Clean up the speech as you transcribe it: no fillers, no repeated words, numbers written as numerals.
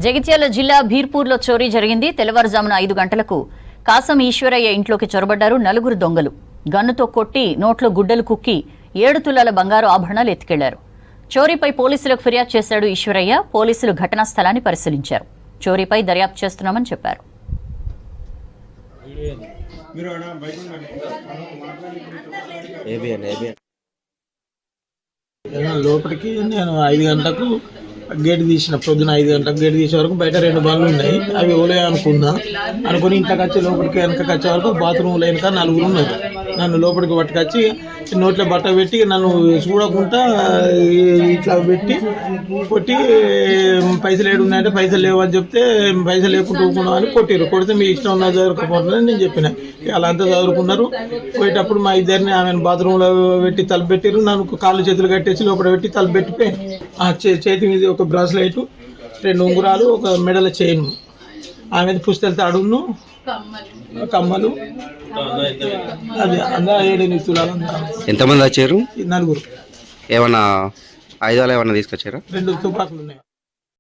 జగిత్యాల జిల్లా భీర్పూర్లో చోరీ జరిగింది. తెల్లవారుజామున 5 గంటలకు కాసం ఈశ్వరయ్య ఇంట్లోకి చొరబడ్డారు 4 దొంగలు. గన్నుతో కొట్టి నోట్లో గుడ్డలు కుక్కి 7 తులాల బంగారు ఆభరణాలు ఎత్తుకెళ్లారు. చోరీపై పోలీసులకు ఫిర్యాదు చేశాడు ఈశ్వరయ్య. పోలీసులు ఘటనా స్థలాన్ని పరిశీలించారు. చోరీపై దర్యాప్తు చేస్తున్నామని చెప్పారు. లోపలికి నేను 5 గంటలకు గేట్ తీసిన, పొద్దున 5 గంటలకు గేట్ తీసే వరకు బయట 2 బండ్లు ఉన్నాయి. అవి ఓలే అనుకుని ఇంట్లోకి వచ్చి లోపలికి వెనకకి వచ్చే వరకు బాత్రూమ్లో వెనక 4 ఉన్నారు. నన్ను లోపలికి పట్టుకొచ్చి నోట్లో బట్ట పెట్టి నన్ను చూడకుండా ఇట్లా పెట్టి కొట్టి పైసలు ఏడున్నాయంటే పైసలు లేవని చెప్తే పైసలు లేకుండా ఊరుకున్నాం అని కొట్టిరు. కొడితే మీ ఇష్టం ఉన్నా చదువుకోపోతుందని నేను చెప్పిన. అలా అంతా చదువుకున్నారు. పోయేటప్పుడు మా ఇద్దరిని ఆమెను బాత్రూంలో పెట్టి తలుపు పెట్టిరు. నన్ను కాళ్ళు చేతులు కట్టేసి లోపల పెట్టి తలుపు పెట్టిపోయాను. చేతి మీద ఒక బ్రాస్లైట్, 2 ఉంగురాలు, ఒక మెడల చైన్, ఆమె పుస్తల తాడును కమ్మలు, అది అందా 7 తులాలు. ఎంతమంది వచ్చారు? 4. ఏమన్నా ఆయుధాలు ఏమన్నా తీసుకొచ్చారా? 2 తుపాకులు ఉన్నాయి.